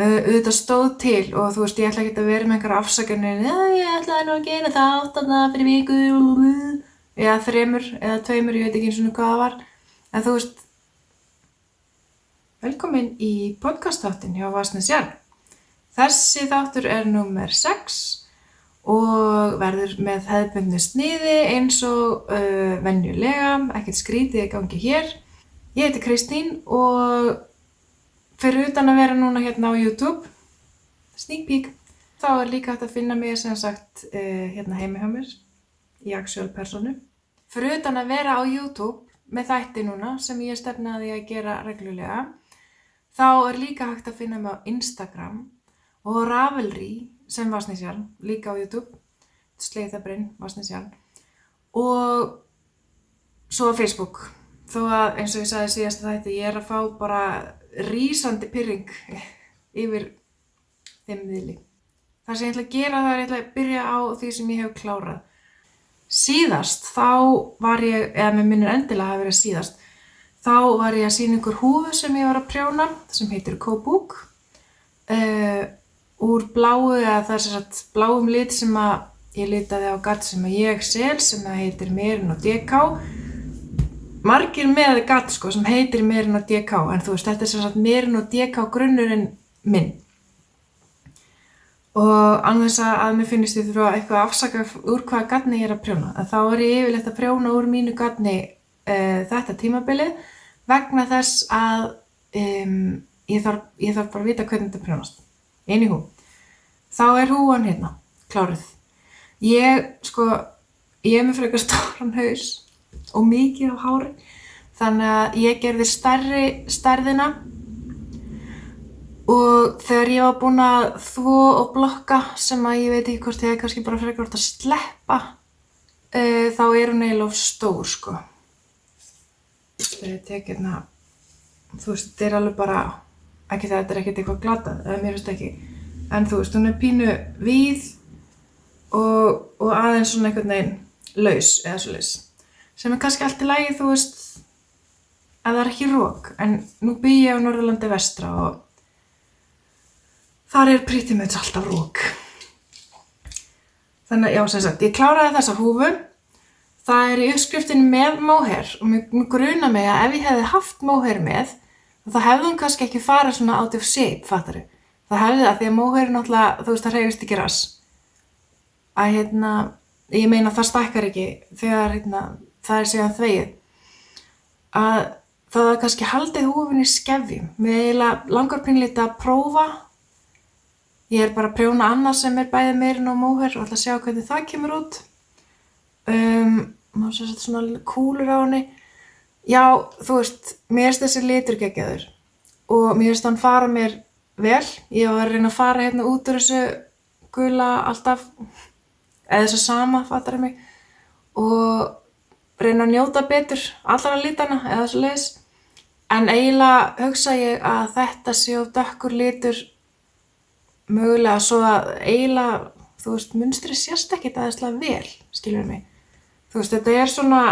auðvitað stóð til og þú veist, ég ætla ekki að vera með einhverja afsakanir, já, ég ætlaði nú að gera þátt þarna fyrir viku, eða 3 eða 2, ég veit ekki eins og hvað það var. En þú veist, velkomin í podcast-þáttinn hjá Vatnsnes Jarl. Þessi þáttur númer 6 og verður með hefðbundnu sniði eins og venjulega, ekkert skrítið í gangi hér. Ég heiti Kristín og fyrir utan að vera núna hérna á YouTube, sneak peek, þá líka hægt að finna mig sem sagt hérna heima hjá mér, í actual personu. Fyrir utan að vera á YouTube með þætti núna sem ég stefnaði að gera reglulega, þá líka hægt að finna mig á Instagram og Ravelry sem Vatnsnes Jarl, líka á YouTube, Sleitabrinn, Vatnsnes Jarl, og svo á Facebook. Þó að eins og ég sagði síðast þætti, ég að fá bara rísandi pirring yfir þeim miðli. Það sem ég ætla að gera ég ætla að byrja á því sem ég hef klárað. Síðast, þá var ég, eða mér minnir endilega að vera síðast, þá var ég að sýna ykkur húfu sem ég var að prjóna, sem heitir Kóbúk, úr bláu, eða það sem sagt bláum lit sem að ég litaði á gard sem að ég sel, sem að heitir Merino DK. Margir með gatt sko sem heitir Merino DK, en þú veist, þetta sem sagt Merino DK grunnurinn minn. Og án þess að mér finnist ég þurfa eitthvað að afsaka úr hvaða gatni ég að prjóna. En þá ég yfirleitt að prjóna úr mínu gatni þetta tímabilið vegna þess að ég þarf bara að vita hvernig þetta prjónast. Anywho, þá húan hérna, kláruð. Ég með frekar stóran haus og mikið á hári, þannig að ég gerði stærðina og þegar ég var búin að þvo og blokka, sem að ég veit ekki hvort ég kannski bara frekar að sleppa, þá hún eiginlega of stór sko. Þegar ég tek hérna, þú veist, þetta alveg bara, ekki það, þetta ekkert eitthvað glatað, eða mér veist ekki, en þú veist, hún pínu víð og aðeins svona einhvern veginn laus eða svoleiðis. Sem kannski allt í lagi, þú veist, að það ekki rok, en nú bý ég á Norðurlandi vestra og þar pretty much alltaf rok. Þannig að, já, sem sagt, ég kláraði þessa húfu, það í uppskriftinni með mohair og mér grunar mig að ef ég hefði haft mohair með, þá hefði hún kannski ekki farið svona out of shape, fattaru. Það hefði það, því að mohair náttúrulega, þú veist, það hreyfist ekki rass. Að ég meina það stækkar ekki þegar það síðan þvegið, að það kannski haldið húfunni í skefjum. Mér eiginlega langar pínlítið að prófa. Ég bara að prjóna annað sem bæði Merino og mohair og ætla að sjá hvernig það kemur út. Má svo setja svona kúlur á henni. Já, þú veist, mér finnst þessi litur geggjaður og mér finnst hann fara mér vel. Ég var að reyna að fara hérna út úr þessu gula alltaf, eða þessu sama, fattar mig, og reyna að njóta betur allra litana eða svoleiðis. En eiginlega hugsa ég að þetta sé of dökkur litur mögulega svo að eiginlega, þú veist, munstrið sést ekkert aðeinslega vel, skilur mig. Þú veist, þetta svona,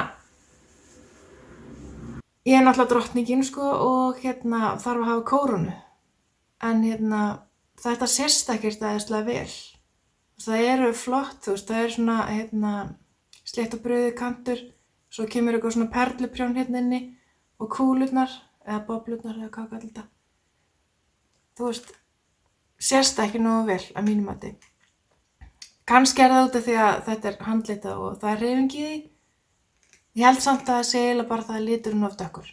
ég náttúrulega drottningin sko og þarf að hafa kórónu. En þetta sést ekkert aðeinslega vel. Það flott, þú veist, það svona, slétt og brauðið kantur. Svo kemur eitthvað svona perluprjón hérna inni og kúlurnar, eða boblurnar, eða hvað kallar þetta. Þú veist, sést ekki nógu vel að mínu mati. Kannski það út af því að þetta handlitað og það hreyfing í því. Ég held samt að það sé eiginlega bara það liturinn of dökkur.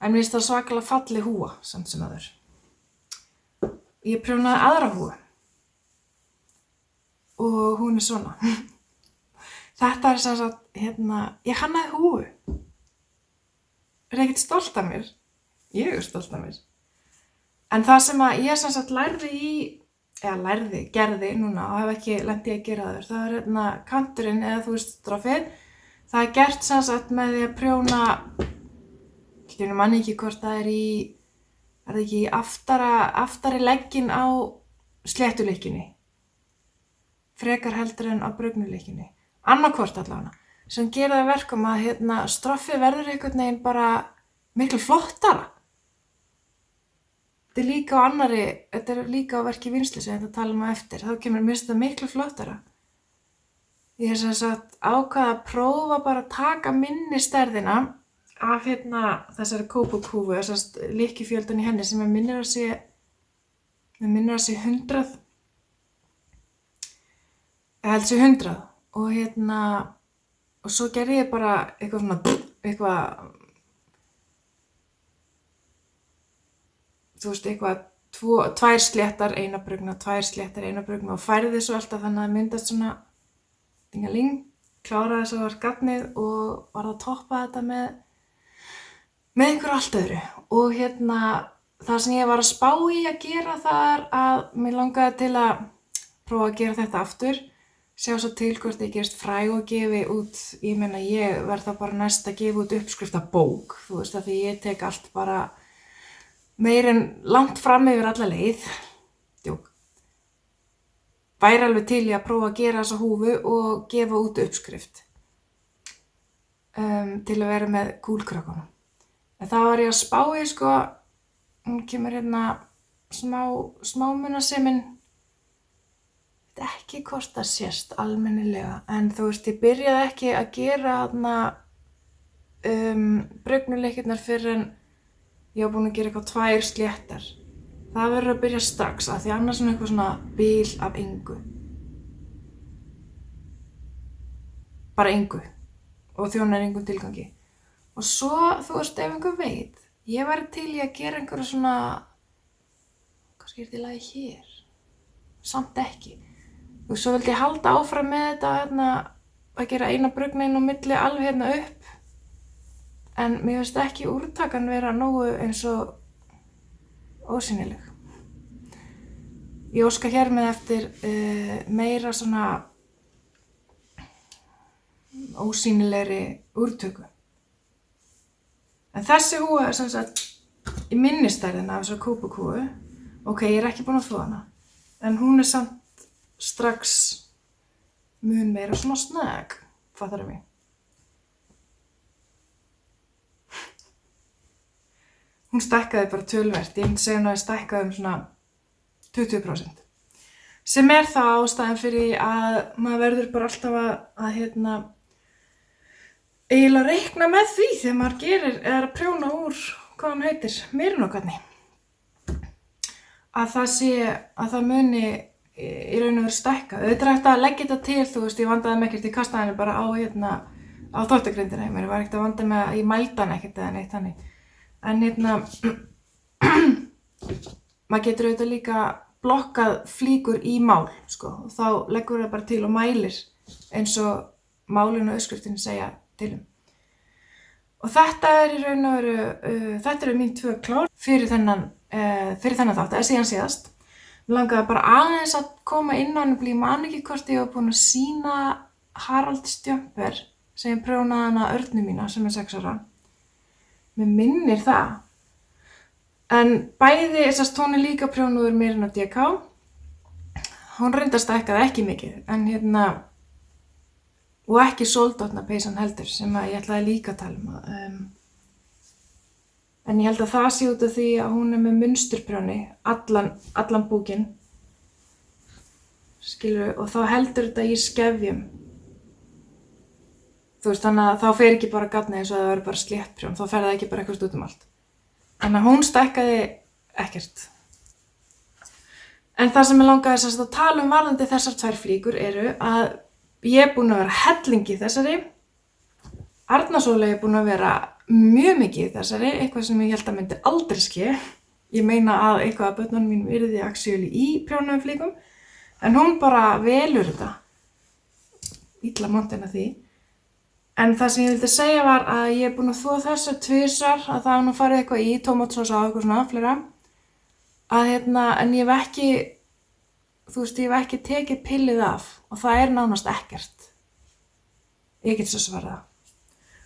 En mér finnst það svakalega falleg húfa, samt sem áður. Ég prjónaði aðra húfu og hún svona. Þetta sem sagt, ég hannaði húfu. Ekkert stolt af mér. Ég stolt af mér. En það sem að ég sem sagt gerði núna og hef ekki lent í að gera það er kanturinn eða þú veist stroffið. Það gert sem sagt með því að prjóna, ég man ekki hvort það það ekki í aftari legginn á sléttuleikjunni. Frekar heldur en á brugnuleikjunni. Annarkvort allavega, sem gera það verkum að stroffið verður einhvern veginn bara miklu flottara. þetta er líka á verki vinnslu sem þetta tala á eftir, þá kemur mér þetta miklu flottara. Ég er sem sagt ákvað að prófa bara að taka minni stærðina af þessari kópukúfu, þessast lykkjufjöldan í henni sem mér minnir að sé 100. Ég held sé 100 og svo gerði ég bara eitthvað tvær sléttar, eina brugðna, tvær sléttar, eina brugðna og færði svo alltaf þannig að það myndast svona dingaling, kláraði svo var gatnið og var að toppa þetta með einhverju allt öðru. Og það sem ég var að spá í að gera þar að mér langaði til að prófa að gera þetta aftur, sjá svo til hvort ég gerist fræg og gefi út, ég meina ég verð þá bara næst að gefa út uppskriftabók, þú veist, af því ég tek allt bara meir en langt fram yfir alla leið. Djók. Væri alveg til í að prófa að gera þessa húfu og gefa út uppskrift til að vera með kúlkrökkunum. En þá var ég að spá í hún kemur smámunasemin, veit ekki hvort það sést almennilega, en þú veist, ég byrjaði ekki að gera brugðnuleikirnar fyrr en ég var búin að gera eitthvað 2 sléttar. Það verður að byrja strax af því annars er eitthvað svona bil af engu. Bara engu. Og þjónar engum tilgangi. Og svo, þú veist, ef einhver veit, ég væri til í að gera einhverja svona, kannski er þetta í lagi hér, samt ekki. Og svo vildi ég halda áfram með þetta að gera eina brugðna inn á milli alveg upp. En mér finnst ekki úrtakan vera nógu eins og ósýnileg. Ég óska hér með eftir meira svona ósýnilegri úrtöku. En þessi húfa er sem sagt í minni stærðina af þessari kópukúfu. Ok, ég er ekki búin að þvo hana. En hún er samt strax mun meira svona snögg, fattarðu mig? Hún stækkaði bara töluvert, ég myndi segja að stækkaði svona 20%. Sem er þá ástæðan fyrir að maður verður bara alltaf að eiginlega reikna með því þegar maður er að prjóna úr, hvað hann heitir, merinókarni. Að það muni í raun og veru stækka. Þetta er hægt að leggja þetta til, þú veist, ég vandaði mig ekkert í kastaðinu bara á þvottagrindina. Ég var ekkert að vanda mig að ég mældi hann ekkert eða neitt þannig. En maður getur auðvitað líka blokkað flíkur í mál, og þá leggur það bara til og mælir eins og málin og uppskriftin segja til Og þetta er í raun og veru, þetta eru mín 2 klár fyrir þennan þátt, eða síðan síðast. Mér langaði bara aðeins að koma inn á hann, ég man ekki hvort ég var búin að sýna Harald Stjörnberg sem ég prjónaði hana Örnu mína sem er 6 ára. Mér minnir það. En bæði, hún er líka prjónuður meira en á DK. Hún reyndar stækkaði ekki mikið, en og ekki sóldotna peysan heldur, sem ég ætlaði líka að tala En ég held að það sé út af því að hún er með munsturprjóni, allan búkinn. Skilurðu, og þá heldur þetta í skefjum. Þú veist, þannig að þá fer ekki bara gatnið eins og það verður bara sléttprjón, þá fer það ekki bara eitthvað út allt. Þannig að hún stækkaði ekkert. En það sem ég langaði að tala varðandi þessar 2 flíkur eru að ég er búin að vera hellingi í þessari. Arna Sóley er búin að vera mjög mikið í þessari, eitthvað sem ég held að myndi aldrei ske. Ég meina að eitthvað af börnunum mínum yrði actually í prjónuðum flíkum, en hún bara velur þetta. Illa montin að því. En það sem ég vildi segja var að ég er búin að þvo þessu 2 að það nú farið eitthvað í tómatsósa og eitthvað svona fleira. En ég hef ekki, ég hef ekki tekið pillið af og það er nánast ekkert. Ég get svo svarað það.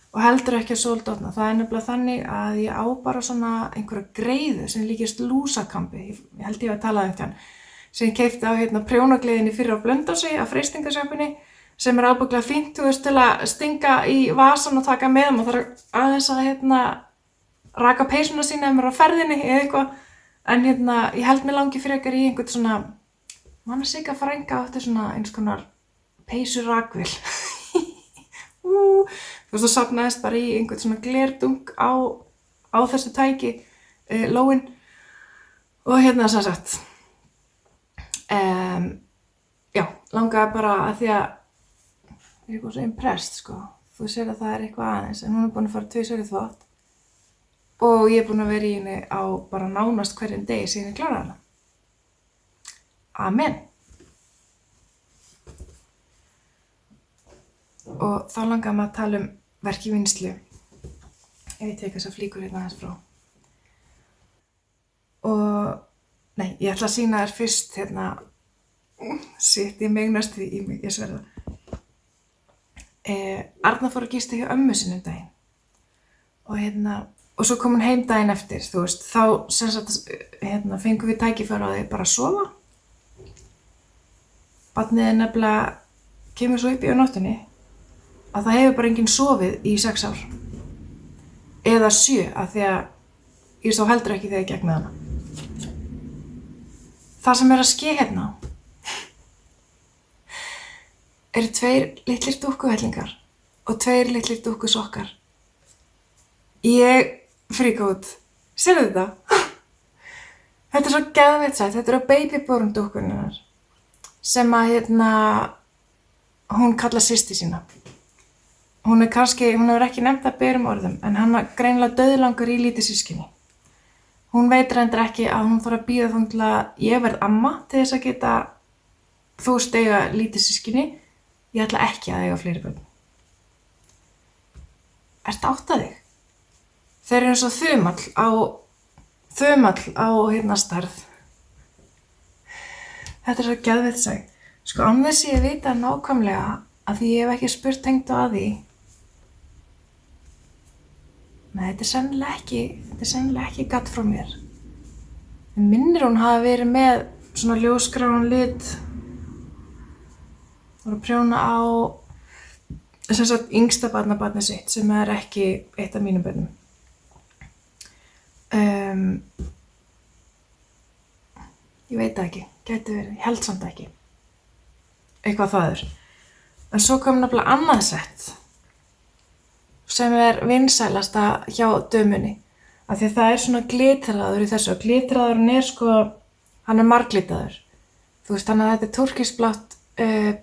Og heldur ekki að sóldotna. Það er nefnilega þannig að ég á bara svona einhverja greiðu sem líkist lúsakambi. Ég held ég að tala um sem ég keypti á prjónagleiðinni fyrir á Blönduósi á freistingasjöpunni sem er ábyggilega fínt, til að stinga í vasan og taka með og þarf aðeins að raka peysuna sína ef maður er á ferðinni eða eitthvað. En ég held mig langi frekar í einhvern svona, manna Sigga frænka átti svona eins konar peysu rakvél. Þú veist, þú safnaðist bara í einhvern svona glerdunk á þessu tæki, lóin. Og sem sagt, já, langaði bara að því að ég er eitthvað svo impressed, sko. Þú sér að það er eitthvað aðeins, en hún er búin að fara 2 í þvott. Og ég er búin að vera í henni á bara nánast hverjum degi síðan ég kláraði hana. Amen. Og þá langaði maður að tala um verk í vinnslu. Ef ég tek þessar flíkur hérna aðeins frá. Og, nei, ég ætla að sýna þér fyrst sitt, ég megnast því í mig, ég sverða. Arna fór að gista hjá ömmu sinni daginn. Og svo kom hún heim daginn eftir, þú veist, þá sem sagt, fengum við tækifæri á því bara að sofa. Barnið nefnilega kemur svo upp í á nóttunni að það hefur bara enginn sofið í 6 ár. Eða 7, af því að ég sá heldur ekki þegar ég gekk með hana. Það sem er að ske hérna eru 2 litlir dúkkuhellingar og 2 litlir dúkkusokkar. Ég fríka út. Sérðu þetta? Þetta er svo geðveikt sætt. Þetta eru babyborn dúkkunnar sem að hún kallar systir sína. Hún hefur ekki nefnt það berum orðum, en hann greinilega dauðlangar í lítið systkini. Hún veit reyndar ekki að hún þarf að bíða þangað til að ég verð amma til þess að geta þú eiga lítið systkini. Ég ætla ekki að eiga fleiri börn. Ertu átt að þig? Þeir eru eins og þumall á stærð. Þetta er svo geðveikt sætt. Sko án þess ég vita nákvæmlega að því ég hef ekki spurt tengd að því. Nei, þetta er sennilega ekki gatt frá mér. En minnir hún hafi verið með svona ljósgráan lit. Hún var að prjóna á sem sagt yngsta barnabarnið sitt sem er ekki eitt af mínum börnum. Ég veit það ekki, gæti verið, ég held samt ekki. Eitthvað það er. En svo kom nefnilega annað sett sem er vinsælasta hjá dömunni. Af því að það er svona glitraður í þessu og glitraðurinn er sko, hann er marglitaður. Þú veist, þannig að þetta er turkisblátt,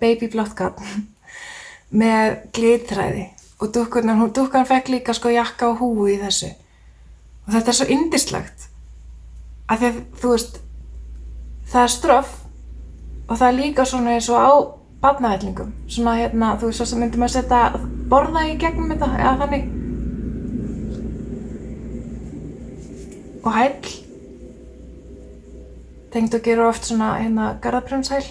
babyblátt garn með glitræði og dúkkan fekk líka sko jakka og húfu í þessu. Og þetta er svo yndislegt. Af því að þú veist, það er stroff og það er líka svona eins og á barnavellingum. Svona þú veist, svo sem myndi maður setja borða í gegnum þetta, eða þannig. Og hæll. Tengd að gera oft svona garðaprjónshæl.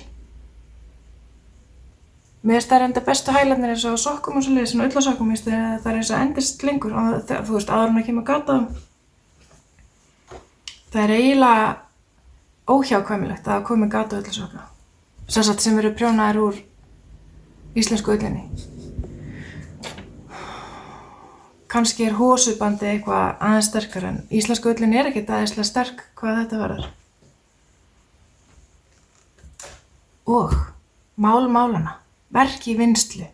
Mér finnst það enda bestu hælarnir eins og á sokkum og svoleiðis, svona ullasokkum, það er eins og endist lengur og þú veist, áður en að kemur gata á þeim. Það er eiginlega óhjákvæmilegt að komi gata á ullasokka. Sem eru prjónaðir úr íslensku ullinni. Kannski er hósubandið eitthvað aðeins sterkara en íslensku ullin er ekkert aðeinslega sterk hvað þetta varðar. Og málana. Verk í vinnslu.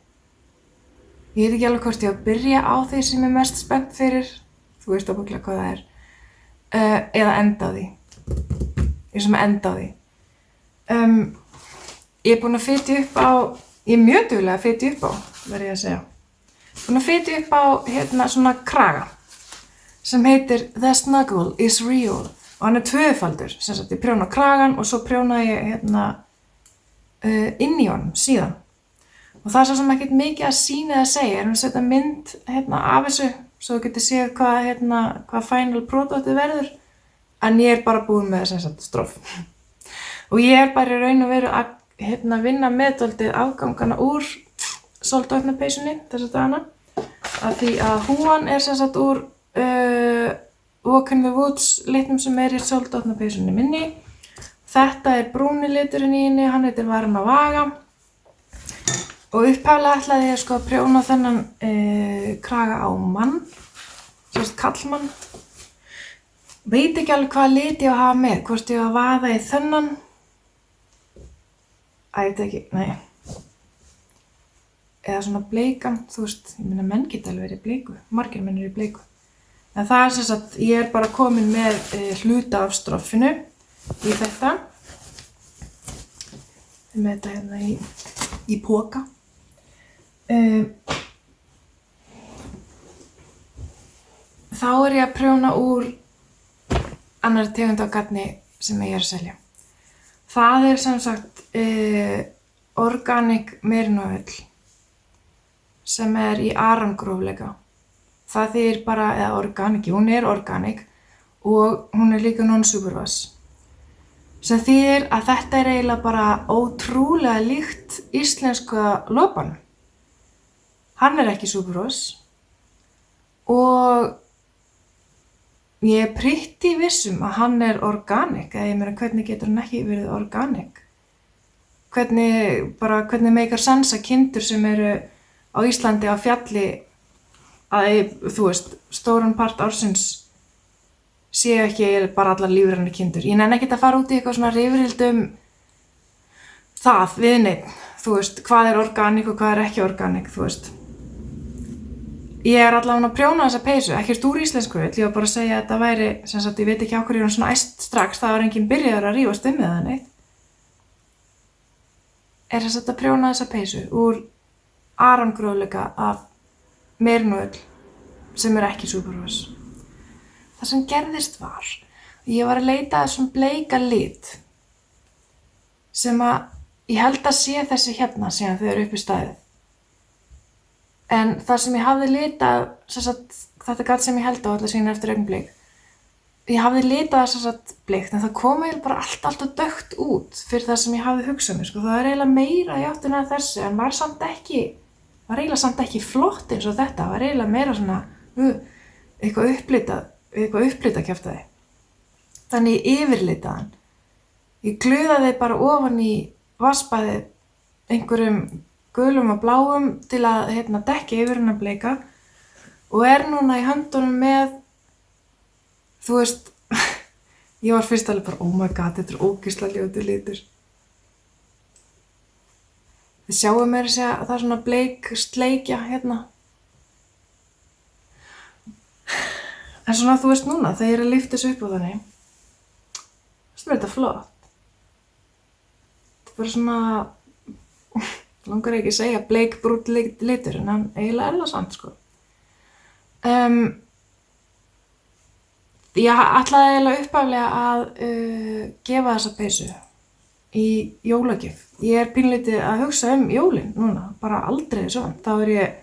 Ég veit ekki alveg hvort ég á að byrja á því sem ég mest spennt fyrir. Þú veist ábyggilega hvað það er. Eða enda á því. Ég sem enda á því. Ég er búin að fitja upp á, ég er mjög duglega að fitja upp á, verð ég að segja. Búin að fitja upp á svona kraga sem heitir The Snuggle is Real. Og hann er tvöfaldur. Sem sagt, ég prjóna kragan og svo prjóna ég inn í honum síðan. Og það er svo sem ekkert mikið að sýna eða segja. Ég er að setja mynd af þessu svo þú getur séð hvað final produktið verður. En ég er bara búin með stroff. Og ég er bara í raun og veru að vinna með dálítið afgangana úr soldotnapeysunni þessa dagana. Af því að húan er úr Walk in the Woods litnum sem er í soldotnapeysunni minni. Þetta er brúni liturinn í henni, hann heitir Varan á Vaga. Og upphaflega ætlaði ég að prjóna þennan kraga á mann, kallmann. Veit ekki alveg hvað lit ég á að hafa með, hvort ég á að vaða í þennan. Ég veit ekki, nei. Eða svona bleikan, þú veist, ég meina menn geta alveg verið í bleiku, margir menn eru í bleiku. En það sem sagt, ég bara komin með hluta af stroffinu í þetta. Með þetta hérna í poka. Þá ég að prjóna úr annarri tegund af garni sem ég að selja. Það sem sagt organic merino-ull sem í arangrófleika. Það þýðir bara, eða organic, hún organic og hún líka non-superwash. Sem þýðir að þetta eiginlega bara ótrúlega líkt íslenska lopanum. Hann ekki superwash og ég pretty vissum að hann organic, eða ég meina hvernig getur hann ekki verið organic? Hvernig meikar sens að kindur sem eru á Íslandi á fjalli að, þú veist, stóran part ársins séu ekki bara allar lífrænar kindur. Ég nenni ekkert að fara út í eitthvað svona rifrildi það við neinn, þú veist, hvað organic og hvað ekki organic, þú veist. Ég allavega að prjóna þessa peysu, ekkert úr íslensku, ég var bara að segja að þetta væri, sem sagt, ég veit ekki á hverju hún svona æst strax, það var enginn byrjaður að rífast með það neitt. Sem sagt að prjóna þessa peysu úr arangrófleika af merino-ull sem ekki superwash. Það sem gerðist var, ég var að leita að þessum bleika lit sem ég held að sé þessi hérna síðan þau eru upp í staðið. En það sem ég hafði litað, sem sagt, þetta gat sem ég held á allir síðan eftir augnablik, ég hafði litað sem sagt bleikt, en það kom eiginlega bara alltaf dökkt út fyrir það sem ég hafði hugsað mér, sko. Það eiginlega meira í áttina að þessu, en var eiginlega samt ekki flott eins og þetta, var eiginlega meira svona, eitthvað upplitað kjaftaði. Þannig ég yfirlitaði hann. Ég gluðaði bara ofan í vatnsbaðið einhverjum gulum og bláum til að dekka yfir hennar bleika og núna í höndunum með, þú veist, ég var fyrst alveg bara, oh my god, þetta ógeðslega ljótur litur. Þið sjáum mér að segja að það svona bleik sleikja hérna. En svona, þú veist núna, þegar ég að lyfta þessu upp á þannig, það þetta flott. Þetta bara svona, langar ekki að segja bleik brúnn litur, en hann eiginlega það samt, sko. Ég ætlaði eiginlega upphaflega að gefa þessa peysu í jólagjöf. Ég pínlítið að hugsa jólin núna, bara aldrei svona. Þá ég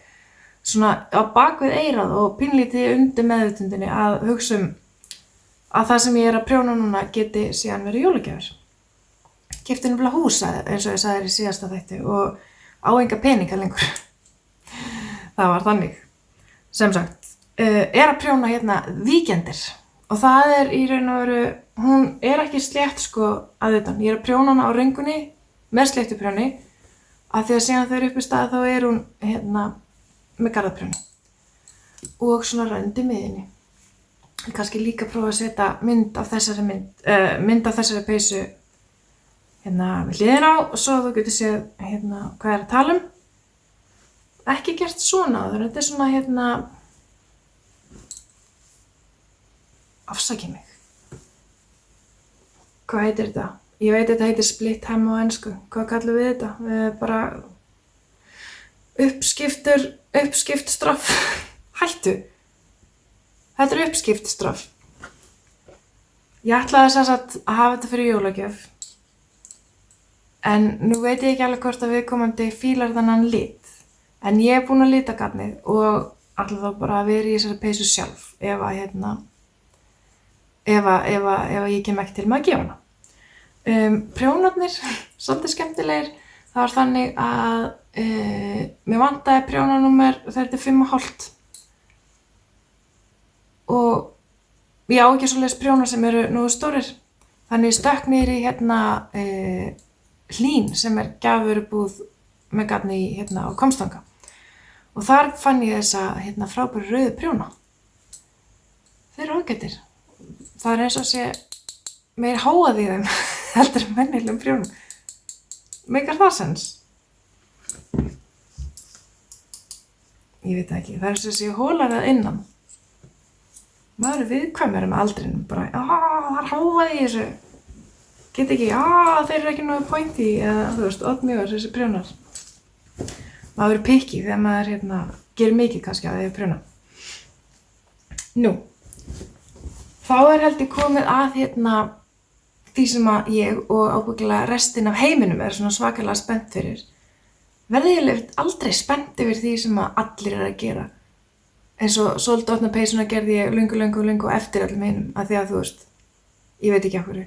svona á bakvið eyrað og pínlítið undir meðvitundinni að hugsa að það sem ég að prjóna núna geti síðan verið jólagjafir. Keypti nefnilega hús, eins og ég sagði í síðasta þætti, og á enga peninga lengur. Það var þannig. Sem sagt, að prjóna hérna víkendir. Og það í raun og veru, hún ekki slétt sko að utan. Ég að prjóna hana á röngunni, með sléttuprjóni, af því að síðan þau eru upp í stað þá hún hérna með garðaprjóni. Og svona rönd í miðjunni. Kannski líka prófa að setja mynd af þessari peysu hérna við hliðina á og svo þú getur séð hérna hvað að tala um. Ekki gert svona áður, þetta svona hérna, afsakið mig. Hvað heitir þetta? Ég veit þetta heitir split hem á ensku. Hvað kallum við þetta? Bara uppskipt straff. Hættu. Þetta uppskipt straff. Ég ætlaði sem sagt að hafa þetta fyrir jólagjöf. En nú veit ég ekki alveg hvort að viðkomandi fílar þennan lit. En ég búin að lita garnið og ætla þá bara að vera í þessari peysu sjálf ef ég kem ekki til með að gefa hana. Prjónarnir, svolítið skemmtilegir. Það var þannig að mér vantaði prjónarnúmer 35,5. Og ég á ekki svoleiðis prjónar sem eru nógu stórir. Þannig ég stökk niður í hérna Hlín sem gjafvörubúð með garni hérna á Hvammstanga. Og þar fann ég þessa hérna frábæru rauðu prjóna. Þeir eru ágætir. það eins og sé meir háað í þeim heldur en venjulegum prjónum. Meikar það sens? Ég veit það ekki, það eins og sé hólar að innan. Maður viðkvæmur með aldrinum, bara, það háað í þessu. Get ekki, þeir ekki nógu pointy, eða þú veist, oddmjóar þessi prjónar. Maður pikki þegar maður gerir mikið kannski að því að prjóna. Nú, þá held ég komið að því sem að ég og ábyggilega restin af heiminum svona svakalega spennt fyrir. Verði ég aldrei spennt yfir því sem að allir að gera. Eins og svolítið opna peysuna gerði ég löngu eftir öllum hinum, af því að þú veist, ég veit ekki af hverju.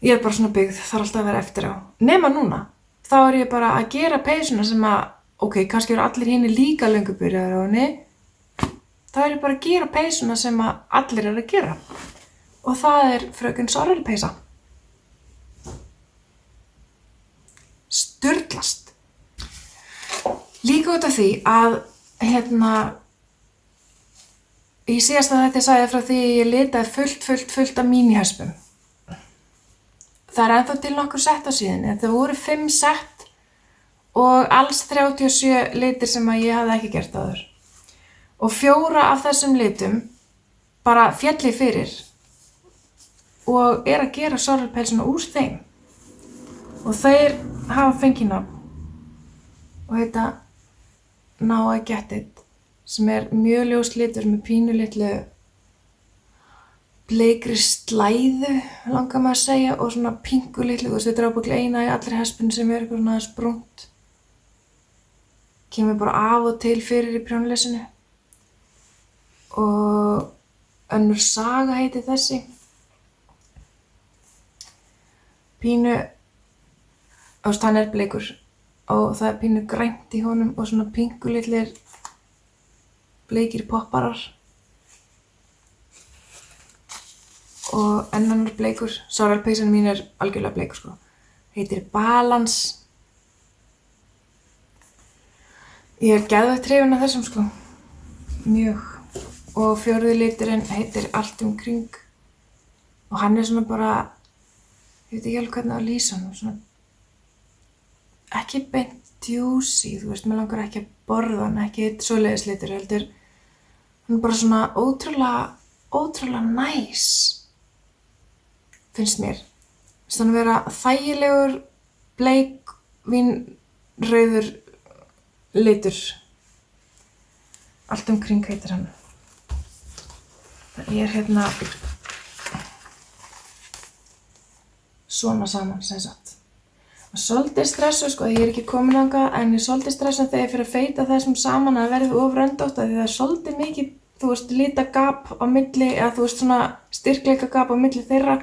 Ég bara svona byggð, þarf alltaf að vera eftir á. Nema núna, þá ég bara að gera peysuna sem að, kannski eru allir hinir líka löngu byrjaðir á henni. Þá ég bara að gera peysuna sem að allir að gera. Og það fröken Sorrelpeysa. Sturlast. Líka út af því að, í síðasta þetta sagði ég frá því ég litaði fullt af mínihöspum. Það ennþá til nokkur sett á síðunni, það voru 5 sett og alls 37 litir sem að ég hafði ekki gert áður. Og 4 af þessum litum bara félli fyrir og að gera Sorrelpeysuna úr þeim. Og þeir hafa fengið nafn og heita Now I Get It, sem mjög ljós litur með pínu litlu bleikri slæðu, langar maður að segja, og svona pingu litlu, þetta ábyggilega eina í allri hespinu sem eitthvað svona aðeins brúnt. Kemur bara af og til fyrir í prjónleysinu. Og önnur saga heiti þessi. Pínu, hann bleikur og það pínu grænt í honum og svona pingu litlir bleikir popparar. Og annar bleikur, Sorrelpeysan mín algjörlega bleikur sko. Heitir Balance. Ég geðveikt hrifin af þessum sko. Mjög. Og 4. liturinn heitir Allt um kring. Og hann svona bara, ég veit ekki alveg hvernig að lýsa hann, svona ekki beint juicy, þú veist, mér langar ekki að borða hann, ekki svoleiðis litur, heldur hann bara svona ótrúlega nice. Finnst mér. Finnst hann vera þægilegur, bleik, vínrauður litur. Allt um kring heitir hann. Það svona saman, sem sagt. Og svolítið stressuð, sko, ég ekki komin þangað, en ég svolítið stressuð þegar ég fyrir að feita þessum saman að verði of röndótt, því það svolítið mikið, þú veist, litagap á milli, eða þú veist, svona styrkleikagap á milli þeirra.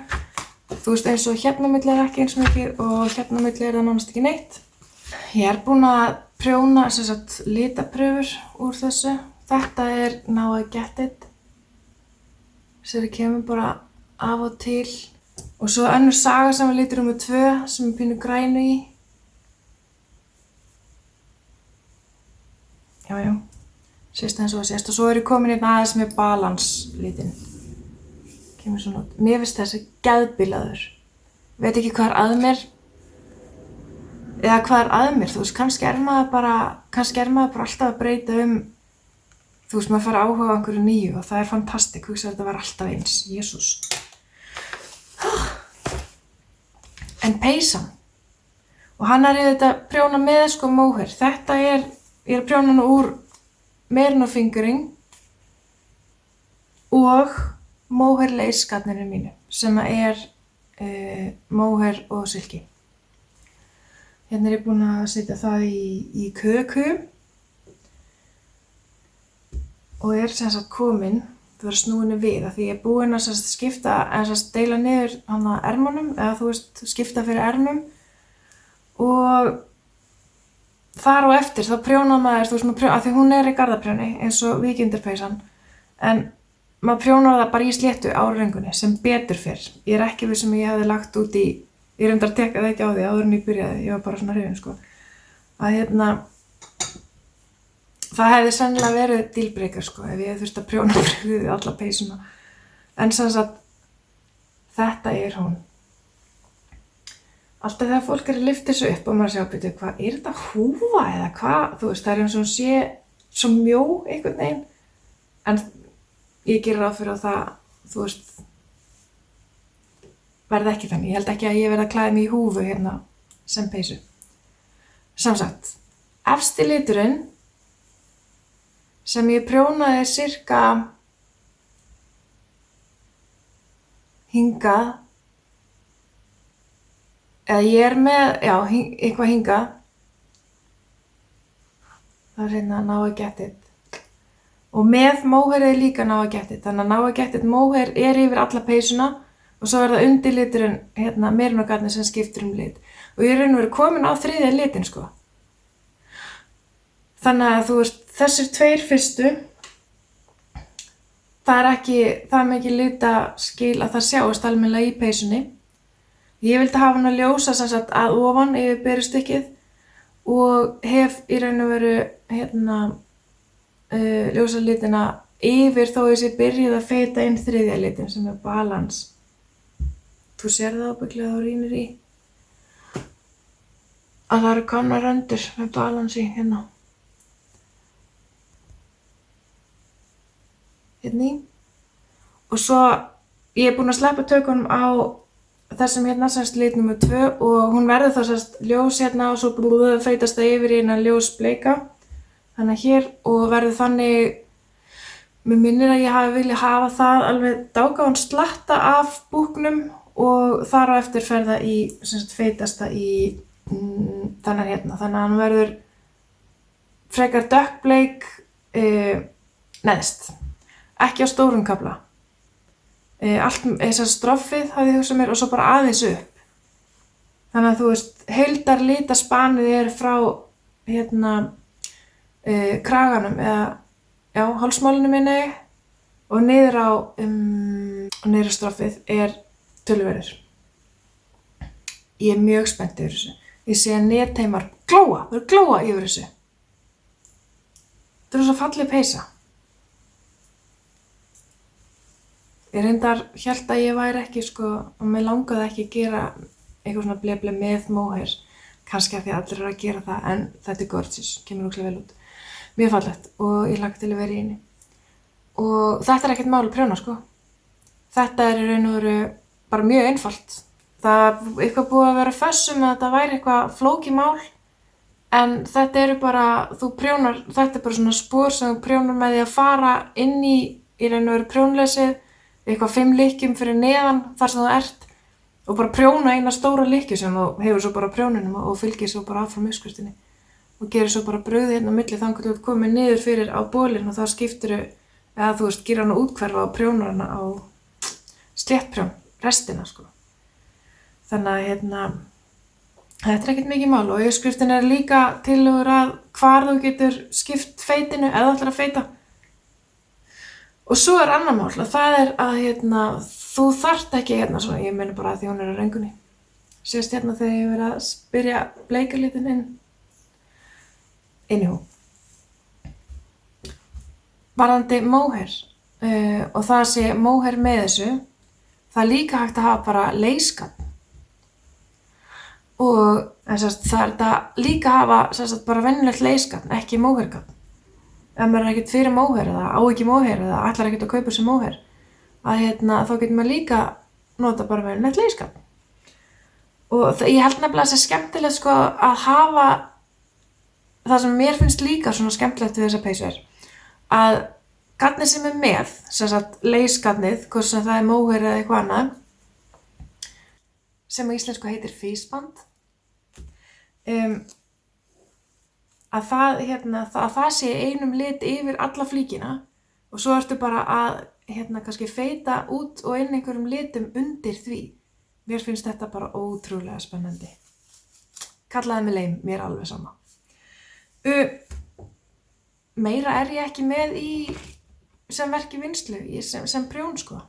Þú veist, eins og hérna á milli ekki eins mikið og hérna á milli það nánast ekki neitt. Ég búin að prjóna, sem sagt, litapröfur úr þessu. Þetta Now I Get It. Sér kemur bara af og til. Og svo önnur saga sem litur númer 2 sem pínu grænu í. Já. Sést eins og það sést. Og svo ég komin aðeins með Balance litinn. Kemur svona út. Mér finnst þessi geðbilaður. Veit ekki hvað að mér. Eða hvað að mér. Þú veist, kannski maður bara alltaf að breyta þú veist, maður fara að áhuga á einhverju nýju og það fantastic. Hugsa þetta var alltaf eins. Jesús. En peysan. Og hann ég þetta prjóna með sko mohair. Þetta ég að prjóna nú úr Merino fingering og mohair lace garninu mínu sem mohair og silki. Hérna ég búin að setja það í köku og sem sagt komin, það verður snúinu við af því ég búin að skipta, deila niður ermunum eða þú veist skipta fyrir ermum og þar og eftir þá prjónar maður, þú veist, af því hún í garðaprjóni eins og víkindarpeysan en maður prjónar það bara í sléttu á röngunni sem betur fyrr. Ég ekki við sem ég hefði lagt út í, ég reyndar að tekka það ekki á því áður en ég byrjaði, ég var bara svona hrifin sko. Að það hefði sennilega verið dealbreaker sko ef ég þurfti að prjóna fyrir alla peysuna. En sem sagt, Þetta hún. Alltaf þegar fólk að lyfta þessu upp og maður sjá, byrju, hvað, þetta húfa eða hvað? Þú veist, það eins og hún sé svo mjó einhvern veginn. En ég gerir ráð fyrir að það, þú veist, verði ekki þannig. Ég held ekki að ég verði að klæða mig í húfu hérna sem peysu. Samsagt, efsti liturinn sem ég prjónaði sirka hingað, eða ég með, já, eitthvað hingað. Það hérna Now I Get It. Og með móhairið líka Now I Get It. Þannig að Now I Get It móhair yfir alla peysuna og svo það undir liturinn hérna merinogarnir sem skiptir lit. Og ég raun og veru komin á 3. litin, sko. Þannig að þú veist, þessir 2 fyrstu, það ekki það mikið litaskil að það sjáist almennilega í peysunni. Ég vildi hafa hana ljósa sem sagt að ofan yfir berustykkið og hef í raun og veru hérna ljósa litina yfir þó ég sé byrjuð að feta inn 3. litin sem balance. Þú sér það ábyggilega þá rýnir í að það eru komnar röndur með balance í hérna. Hérna í. Og svo ég búin að sleppa tökunum á þessum hérna semst lit nummer 2 og hún verður þá semst ljós hérna og svo feitast það yfir í hérna ljós bleika. Þannig hér og verður þannig, mér minnir að ég hafi viljað hafa það alveg dágóðan slatta af búknum og þar á eftir fer það í semst feitast það í þannig hérna. Þannig að hann verður frekar dökkbleik neðst, ekki á stórum kafla. Allt þessar stroffið hafði ég hugsað mér og svo bara aðeins upp. Þannig að þú veist, heildar litaspanið frá hérna kraganum eða já, hálsmálinu minni og niður á stroffið töluvörður. Ég mjög spennt yfir þessu. Ég sé að netheimar glóa yfir þessu. Þetta svo falleg peysa. Ég reyndar hélt að ég væri ekki sko og mér langaði ekki að gera eitthvað svona bleble með móhair. Kannski af því að allir eru að gera það en þetta gorgeous, kemur ógeðslega vel út. Mjög fallegt og ég hlakka til að vera í henni. Og þetta ekkert mál að prjóna sko. Þetta í raun og veru bara mjög einfalt. Það eitthvað búið að vera fössum að þetta væri eitthvað flókið mál en þetta bara, þú prjónar, þetta bara svona spor sem þú prjónar með því að fara inn í raun og veru prjónleysið eitthvað 5 lykkjum fyrir neðan þar sem þú ert og bara prjóna eina stóra lykkju sem þú hefur svo bara á prjónunum og fylgir svo bara áfram uppskriftinni og gerir svo bara brauðið hérna á milli þangað til þú ert komin niður fyrir á bolinn og þá skiptirðu eða þú veist, gerir hana útkverfa og prjónar hana á sléttprjón, restina sko. Þannig að hérna, þetta ekkert mikið mál og í uppskriftin líka tillögur að hvar þú getur skipt feitinu eða þú ætlar að feita. Og svo annar mál, það að hérna, þú þarft ekki hérna svona, ég meina bara að því hún á röngunni. Sést hérna þegar ég verið að spyrja bleika litin inn. Anyhow. Varðandi móhair og það sé móhair með þessu, það líka hægt að hafa bara leysgarn. Og það þetta líka hafa bara venjulegt leysgarn, ekki móhairgarn. Ef maður ekkert fyrir móhair eða á ekki móhair eða ætlar ekkert að kaupa sér móhair að hérna, þá getur maður líka nota bara venjulegt leysgarn. Og ég held nefnilega að það sé skemmtilegt sko að hafa það sem mér finnst líka svona skemmtilegt við þessa peysu að garnið sem með, leysgarnið, hvort sem það móhair eða eitthvað annað, sem á íslensku heitir físband, að það sé einum lit yfir alla flíkina og svo ertu bara að kannski feita út og inn einhverjum litum undir því. Mér finnst þetta bara ótrúlega spennandi. Kallaði mig leim, mér alveg sama. Meira ég ekki með í sem verk í vinnslu, sem prjón sko.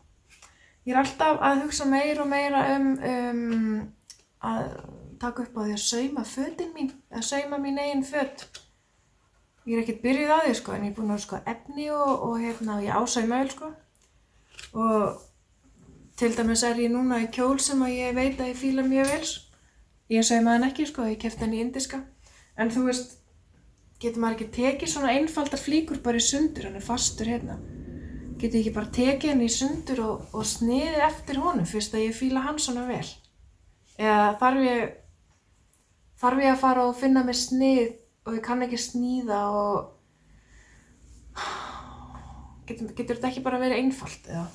Ég alltaf að hugsa meira og meira að taka upp á því að sauma fötin mín, að sauma mín eigin föt. Ég ekkert byrjuð á því sko, en ég búin að efni og ég ásaumavél sko. Og Til dæmis ég núna í kjól sem að ég veit að ég fíla mjög vel. Ég saumaði hann ekki, sko, ég keypti hann í indiska. En þú veist, getur maður ekki tekið svona einfaldar flíkur bara í sundur, hann fastur hérna. Getur ekki bara tekið hann í sundur og sniðið eftir honum fyrst að ég fíla hann svona vel? Eða þarf ég að fara og finna mér snið og ég kann ekki sníða og getur þetta ekki bara verið einfalt eða?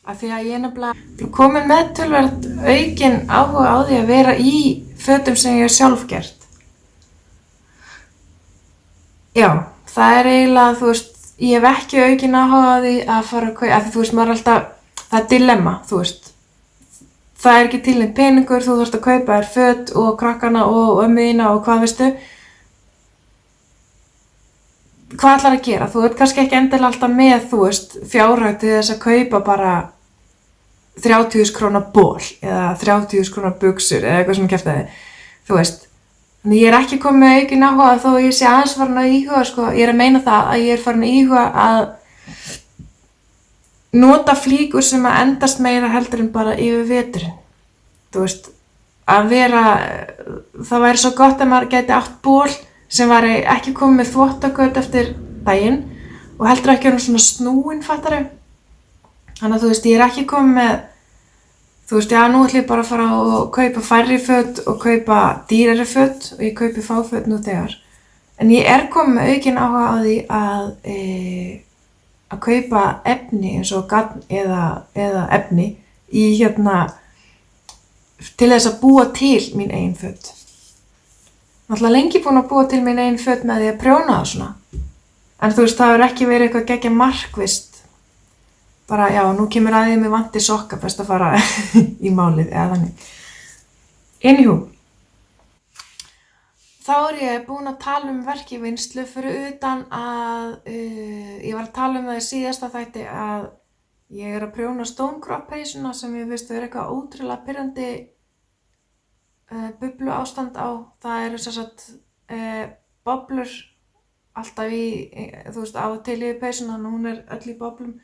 Af því að ég nefnilega komin með töluvert aukinn áhuga á því að vera í fötum sem ég hef sjálf gert. Já, það eiginlega, þú veist, ég hef ekki aukinn áhuga á því að fara að kaupa, af því þú veist, maður alltaf, það dilemma, þú veist. Það ekki til neitt peningur, þú þarft að kaupa þér föt og krakkana og ömmuðina og hvað veistu. Hvað ætlar að gera? Þú ert kannski ekki endilega alltaf með, þú veist, fjárhag til þess að kaupa bara 30.000 króna ból eða 30.000 króna buxur eða eitthvað sem keftaði, þú veist. Þannig ég ekki komið með aukinn áhuga þó ég sé aðeins farin að íhuga, sko, ég að meina það að ég farin að íhuga að nota flíkur sem að endast meira heldur en bara yfir veturinn. Þú veist, að vera, það væri svo gott að maður gæti átt ból sem væri ekki komið með þvottagöt eftir daginn og heldur ekki svona snúin, fattaru. Þannig að þú veist, ég ekki komið með, þú veist, já, nú ætlum ég bara að fara og kaupa færri föt og kaupa dýrari föt og ég kaupi fáföt nú þegar. En ég komið með aukinn áhuga á því að kaupa efni eins og garn eða efni í til þess að búa til mín eigin föt. Náttúrulega lengi búin að búa til mín eigin föt með því að prjóna það svona. En þú veist, það hefur ekki verið eitthvað geggja markvisst. Bara, já, nú kemur að því mig vanti sokka, best að fara í málið eða þannig. Anywho. Þá ég búin að tala verkjavinnslu fyrir utan að ég var að tala það í síðasta þætti að ég að prjóna Stonecrop peysuna sem ég finnst vera eitthvað ótrúlega pirrandi bublu ástand á. Það eru sem sagt boblur alltaf þú veist, á og til í peysuna, hún öll í boblum.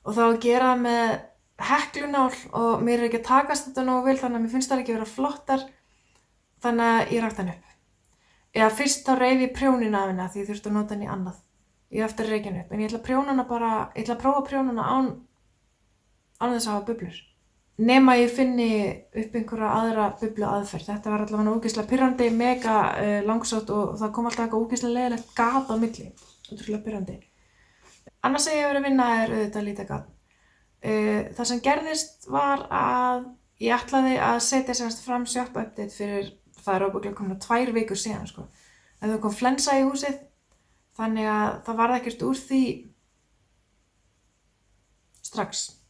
Og þá að gera með heklunál og mér ekki að takast þetta nógu vel þannig að mér finnst það ekki vera flottar þannig að ég rakti hann upp. Eða fyrst þá reif ég prjónin af henni því ég þurfti að nota henni í annað. Ég eftir að reykja henni upp en ég ætla að prjóna hana bara, ég ætla að prófa að prjóna hana án þess að hafa bublur. Nema ég finni upp einhverja aðra bublu aðferð. Þetta var allavega ógeðslega pirrandi, mega langsótt og það kom alltaf eitthvað ógeðslega leiðilegt gat á milli. Ótrúlega pirrandi. Annars sem ég hef verið að vinna auðvitað lítið gat. Það sem gerðist var að ég ætlaði að setja semst fram shop update fyrir, það ábyggilega komin 2 vikur síðan, sko. En það kom flensa í húsið, þannig að það varð ekkert úr því strax.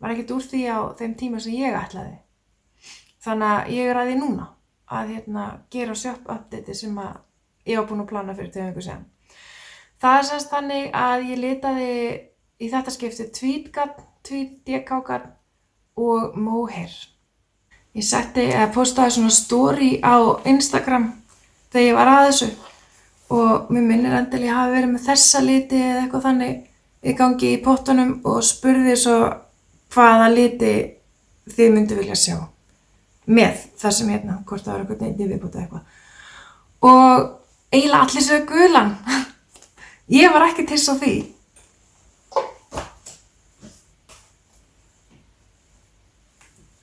Var ekkert úr því á þeim tíma sem ég ætlaði. Þannig að ég að því núna að gera shop update sem að ég var búin að plana fyrir 2 vikur síðan. Það semst þannig að ég litaði í þetta skipti tweed DK-garn og mohair. Ég postaði svona story á Instagram þegar ég var að þessu og mér minnir endilega ég hafi verið með þessa liti eða eitthvað þannig í gangi í pottunum og spurði svo hvaða liti þið myndu vilja sjá með það sem hvort það var eitthvað neitt viðbót eitthvað. Og eiginlega allir sögðu gulan. Ég var ekki til svo því.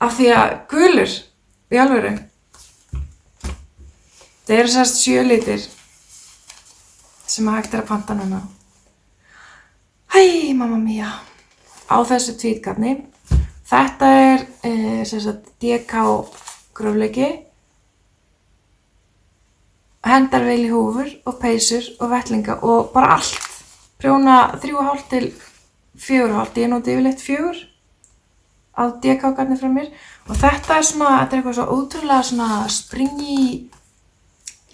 Af því að gulur, í alvöru, það eru semst 7 litir sem hægt að panta núna. Hæ, mamma mía. Á þessu tweedgarni. Þetta sem sagt DK grófleiki. Hendar vel í húfur og peysur og vettlinga og bara allt. Prjóna 3,5 til 4,5. Ég noti yfirleitt 4 á DK-garni frá mér. Og þetta svona, þetta eitthvað svo ótrúlega svona springi.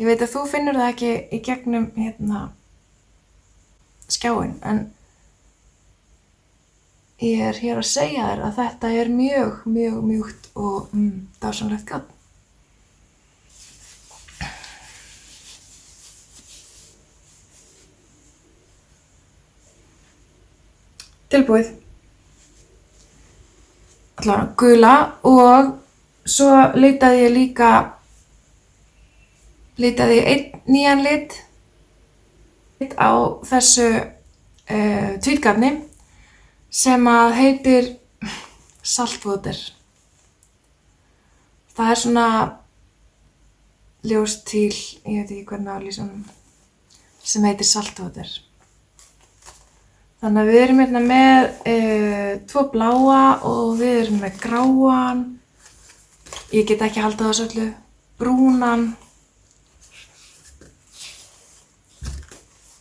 Ég veit að þú finnur það ekki í gegnum skjáin, en ég hér að segja þér að þetta mjög, mjög mjúkt og dásamlegt garn. Tilbúið. allavega gula og svo litaði ég einn nýjan lit á þessu tvítgarni sem að heitir Saltwater. Það svona ljós til, ég veit ekki hvernig að lýsa honum, sem heitir Saltwater. Þannig að við erum hérna með 2 bláa og við erum með gráan. Ég get ekki haldið á þessu öllu. Brúnan.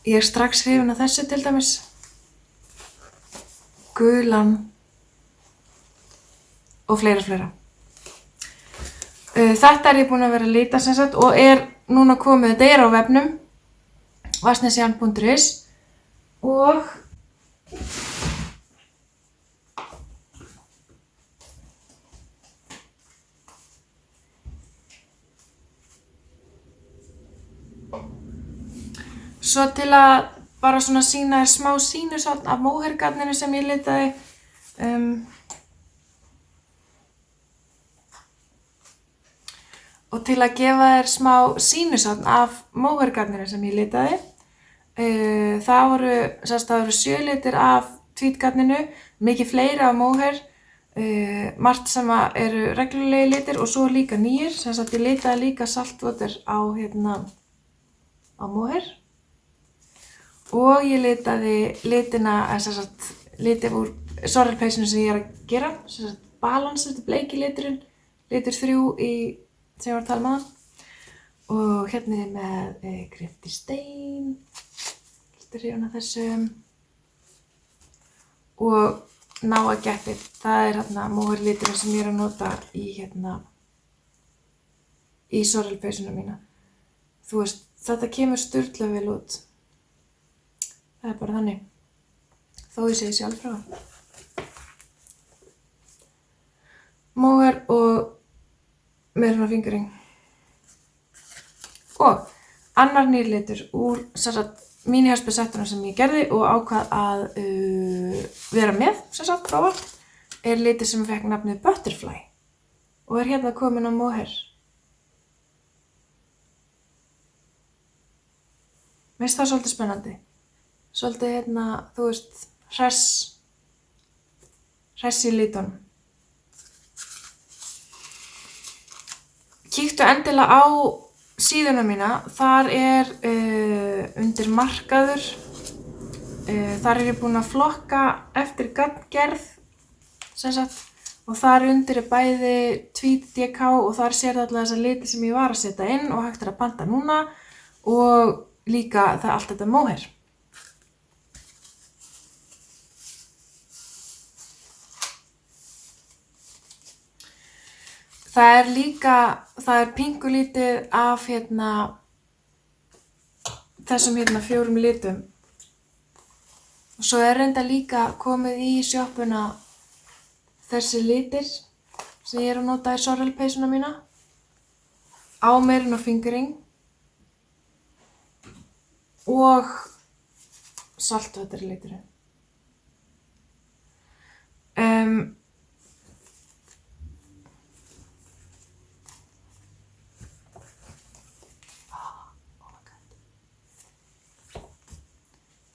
Ég strax hrifin af þessu til dæmis. Gulan. Og fleira. Þetta ég búin að vera að lita sem sagt og núna komið, þetta á vefnum vatnsnesjan.is og svo til að bara svona sýna þér smá sýnishorn af móhergarninu sem ég litaði og til að gefa þér smá sýnishorn af móhergarninu sem ég litaði. Það voru 7 litir af tvítgarninu, mikið fleiri af móher, margt sem eru reglulegi litir og svo líka nýjir, sem sagt ég litaði líka Saltwater á móher og ég litaði liti úr sorrelpeysinu sem ég að gera, sem sagt balance, þetta bleiki liturinn, litur 3 sem ég var að tala með hann. Og hérna með krypti stein, hrifin af þessum og náageppið, það hérna móherliturinn sem ég að nota í sorrelpeysuna mína. Þú veist, þetta kemur sturla vel út. Það bara þannig, þó ég segi sjálf frá. Móher og meirunarfingering. Og annar nýr litur úr mini-haspið-settunum sem ég gerði og ákvað að vera með, prófa, litur sem fekk nafnið Butterfly og hérna komin á móher. Mér finnst það svolítið spennandi. Svolítið þú veist, hress í litunum. Kíktu endilega á síðuna mína, þar undir markaður, þar ég búin að flokka eftir gagngerð, sem sagt, og þar undir bæði tvít DK og þar sér alltaf þessa liti sem ég var að setja inn og hægt að panta núna og líka það allt þetta móher. Það er pingulítið af þessum 4 litum. Og svo reyndar líka komið í sjoppuna þessi litir sem ég að nota í sorrelpeysuna mína. Á meirunarfingering og Saltwater liturinn.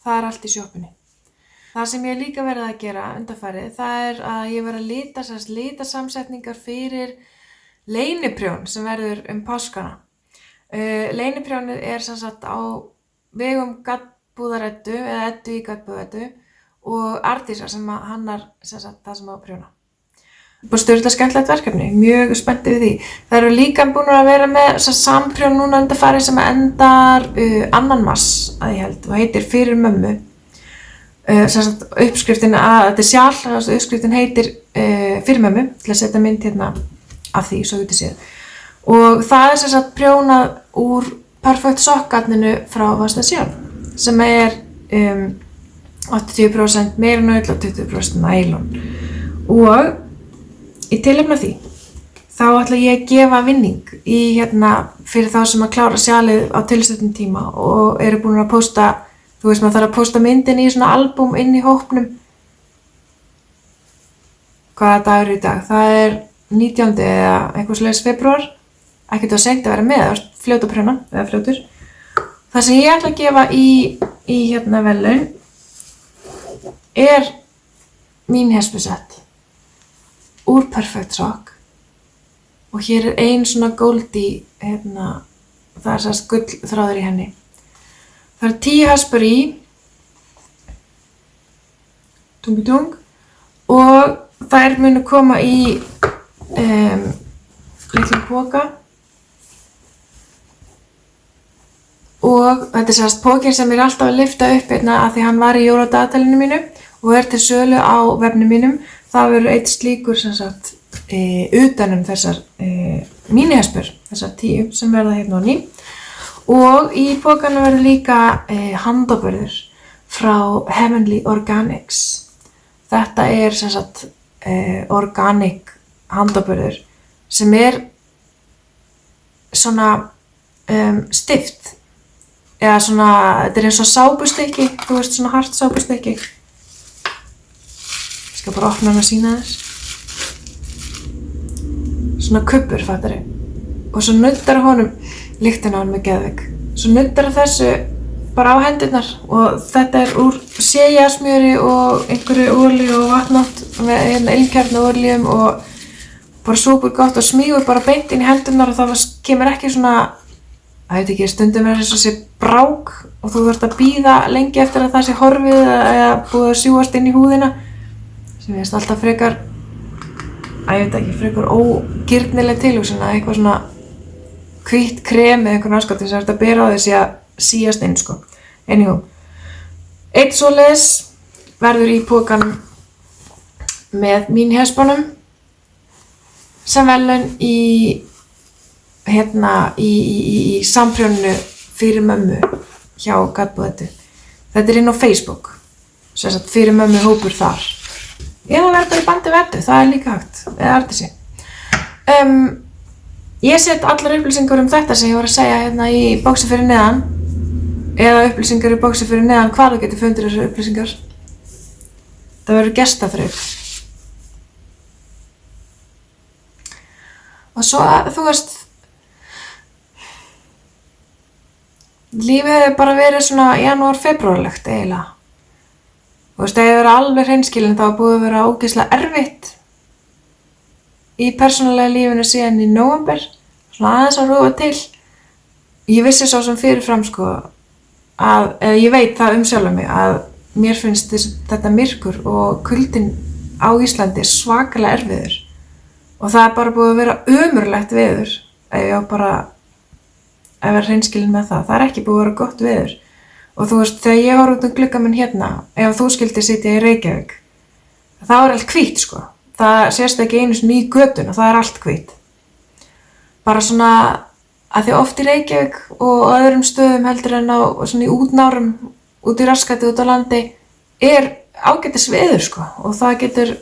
Það allt í sjoppunni. Það sem ég líka verið að gera undanfarið, það að ég verið að lita samsetningar fyrir leyniprjón sem verður páskana. Leyniprjónið sem sagt á vegum gaddbúðareddu eða eddu í gaddbúðareddu og Arndísar sem hannar sem sagt það sem á prjóna. Bara stórlega skemmtilegt verkefni, mjög spennt yfir því. Það eru líka búin að vera með samprjón núna undanfarið sem endar 2. mars að ég held og heitir Fyrir mömmu. Uppskriftin þetta sjál, uppskriftin heitir Fyrir mömmu, til að setja mynd af því, svo getið séð. Og það sem sagt prjónað úr Perfect Sock-garninu frá Vatnsnesjan, sem 80% meirunaull og 20% nælon. Og í tilefni af því, þá ætla ég að gefa vinning í fyrir þá sem að klára sjalið á tilsettum tíma og eru búin að pósta, þú veist maður þarf að pósta myndin í svona albúm inn í hópnum. hvaða dagur í dag, það 19. eða einhversleis febrúar, ekkert of seint að vera með, það fljót að prjóna, eða fljótur. Það sem ég ætla að gefa í hérna verðlaun mín hespusett úr Perfect Sock og hér ein svona goldi, hérna, það sérst gullþráður í henni. Það 10 hespur í, tungi og þær munu koma í litlum poka og þetta sérst pókin sem ég alltaf að lyfta upp hérna af því hann var í jóladagatalinu mínu og til sölu á vefnum mínum. Það verður eitt slíkur sem sagt utanum þessar mínihespur, þessar 10 sem verða hérna á ný. Og í pókanum verður líka handabörður frá Heavenly Organics. Þetta sem sagt organic handabörður sem svona stift eða svona, þetta eins og sápustykki, þú veist svona hart sápustykki. Ég skal bara opna hann að sýna þess. Svona kubbur, fattari. Og svo nuddar honum, lyktin á honum geðveik. Svo nuddar þessu bara á hendurnar og þetta úr sejasmjöri og einhverju olíu og vatnátt með ilmkjarnaolíum og bara súper gott og smýgur bara beint inn í hendurnar og það kemur ekki svona, það veit ekki, stundum eins og sé brák og þú þarft að bíða lengi eftir að það sé horfið eða búið að sjúast inn í húðina sem ég veist alltaf frekar, ég veit ekki, frekar ógirnileg tilhugsun að eitthvað svona hvítt krem eða einhvern anskotin sem þetta bera á þessi að síast inn sko. Anywho, eitt svoleiðis verður í pokanum með mínihespunum sem verðlaun í samprjóninu fyrir mömmu hjá Gatbúðettu. Þetta inn á Facebook, sem sagt fyrir mömmu hópur þar. Eða verður bara í bandi verðu, það líka hægt, eða Artisi. Ég set allar upplýsingar þetta sem ég var að segja hérna í bóksi fyrir neðan eða upplýsingar í bóksi fyrir neðan hvar þú getur fundið þessar upplýsingar. Það verður gestaþrauk. Og svo, þú veist, lífið hefur bara verið svona janúar-febrúarlegt eiginlega. Þú veist, ef ég verið alveg hreinskilin þá búið að vera ógeðslega erfitt í persónulega lífinu síðan í nóvember, svona aðeins að rúga til. Ég vissi svo sem fyrirfram sko eða ég veit það sjálfa mig að mér finnst þetta myrkur og kuldinn á Íslandi svakalega erfiður og það bara búið að vera ömurlegt veður ef ég á bara að vera hreinskilin með það. Það ekki búið að vera gott veður og þú veist þegar ég horf út gluggann minn hérna, ef þú skildir sitja í Reykjavík, það allt hvítt sko. Það sést ekki einu sinni í götuna, það allt hvítt. Bara svona að því oft í Reykjavík og öðrum stöðum heldur en á svona í útnárum, út í raskati út á landi, ágætis veður sko og það getur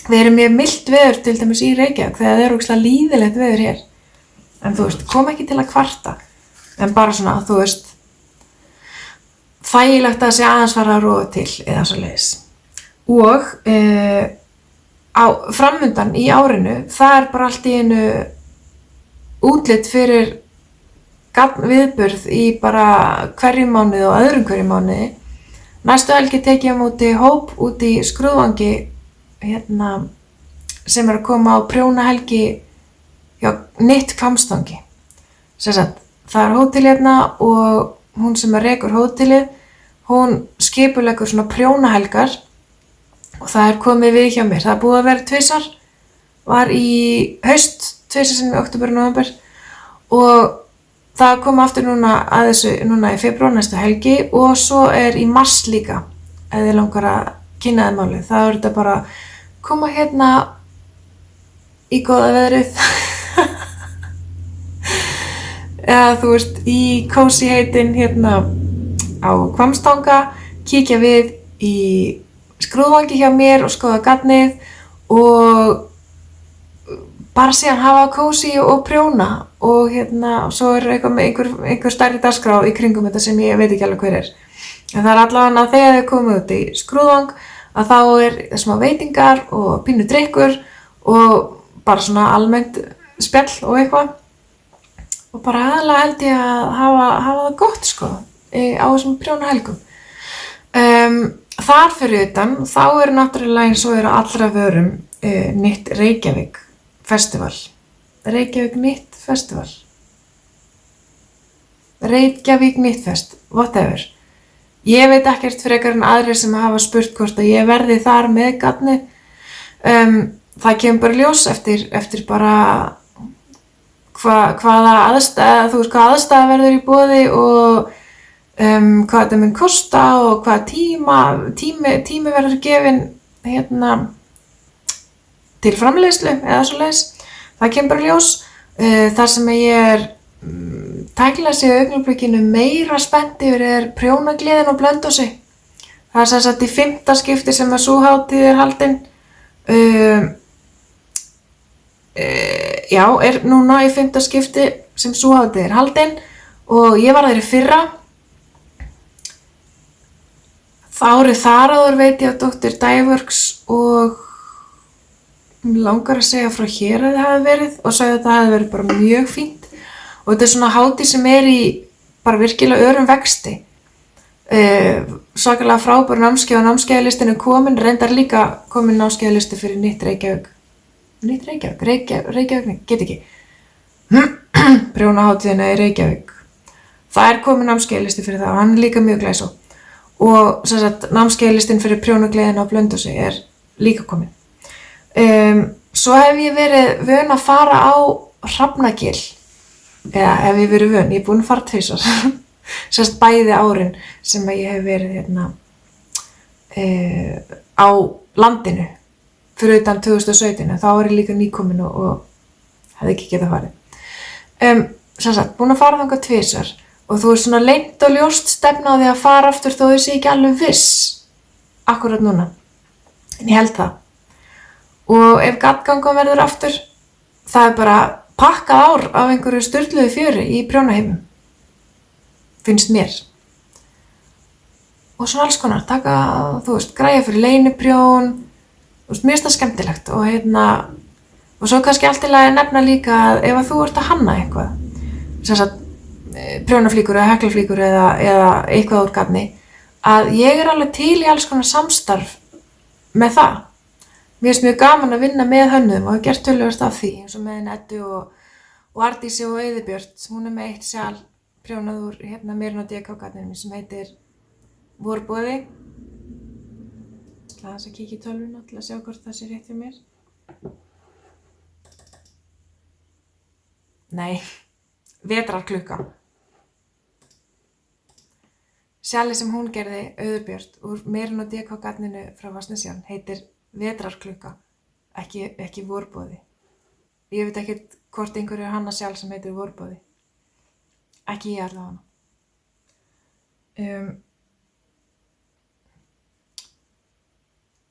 verið mjög milt veður til dæmis í Reykjavík þegar það ógeðslega líðilegt veður hér. En þú veist, kom ekki til að kvarta, en bara svona, þú veist, þægilegt að sé aðeins fara að róa til eða svoleiðis. Og framundan í árinu, það bara allt í einu útlit fyrir viðburð í bara hverjum mánuði og öðrum hverjum mánuði. Næstu helgi tek ég á móti hóp út í Skrúðvangi sem að koma á prjónahelgi hjá Knit Hvammstangi. Sem sagt, það hótel og hún sem rekur hótelið, hún skipuleggur svona prjónahelgar og það komið við hjá mér. Það búið að vera tvisar, var í haust, tvisar sem í október og nóvember og það kom aftur núna að þessu núna í febrúar næstu helgi og svo í mars líka ef þið langar að kynna þið málið. Það þetta bara koma í góða veðrið eða þú veist í cozy heitin á Hvammstanga, kíkja við í Skrúðvangi hjá mér og skoða gatnið og bara síðan hafa cozy og prjóna og svo eitthvað með einhver stærri dagskrá í kringum þetta sem ég veit ekki alveg hver En það allavega þegar þið komið út í Skrúðvang að þá smá veitingar og pínu drykkur og bara svona almennt spjall og eitthvað og bara aðalega held ég að hafa það gott sko á þessum prjónahelgum. Þar fyrir utan þá náttúrulega eins og allra vörum nýtt Reykjavík festival. Reykjavík nýtt festival. Reykjavík nýtt fest, whatever. Ég veit ekkert frekar en aðrir sem hafa spurt hvort að ég verði þar með gatni. Það kemur bara ljós eftir bara hvaða aðstæða verður í boði og hvað þetta mun kosta og hvaða tími verður gefinn til framleiðslu eða svoleiðis. Það kemur bara ljós. Þar sem ég tæknilega sé augnablikinu meira spennt yfir prjónagleðin á Blönduósi. Það sem sagt í 5. skipti sem að sú hátíð haldin. Já, núna í 5. skipti sem sú hátíð haldin og ég var þar í fyrra. Árið þar áður veit ég að Dr. Dyeworks og mig langar að segja frá hér að það hafi verið og sagði að það hafi verið bara mjög fínt og þetta svona hátíð sem í bara virkilega örum vexti. Svakalega frábær námskeið og námskeiðalistin komin, reyndar líka komin námskeiðalisti fyrir nýtt Reykjavík. Reykjavík, get ekki. Prjónahátíðina í Reykjavík. Það komin námskeiðalisti fyrir það og hann líka mjög glæsó. Og sem sagt, námskeiðalistin fyrir prjónagleðina á Blönduósi líka komin. Svo hef ég verið vön að fara á Hrafnagil. Eða hef ég verið vön, ég búin að fara 2 sinni. Sem sagt, bæði árin sem ég hef verið á landinu fyrir utan 2017. Þá ég líka nýkomin og hefði ekki getað farið. Sem sagt, búin að fara þangað 2 sinni. Og þú svona leynt og ljóst stefna á því að fara aftur þó sé ekki alveg viss akkurat núna. En ég held það. Og ef gatgangan verður aftur, það bara pakkað ár af einhverju sturluðu fjöri í prjónaheimum. Finnst mér. Og svona alls konar, taka, græja fyrir leyniprjón, mér finnst það skemmtilegt og svo kannski allt í lagi nefna líka að ef að þú ert að hanna eitthvað, sem sagt, prjónaflíkur eða heklaflíkur eða eitthvað úr gatni, að ég alveg til í alls konar samstarf með það. Mér finnst mjög gaman að vinna með hönnuðum og hef gert töluvert af því, eins og með Eddu og Ardísi og Auðubjört. Hún með eitt sjal prjónað úr mér og DK-gatninu sem heitir Vorboði. Það að kíkja í tölvuna til að sjá hvort það sé rétt hjá mér. Nei, vetrarklukka. Sjali sem hún gerði, Auðubjört, úr mér og DK-gatninu frá Vatnsnesján heitir vetrarklukka, ekki Vorboði. Ég veit ekkert hvort einhverju hanna sjálf sem heitir Vorboði. Ekki ég allavega.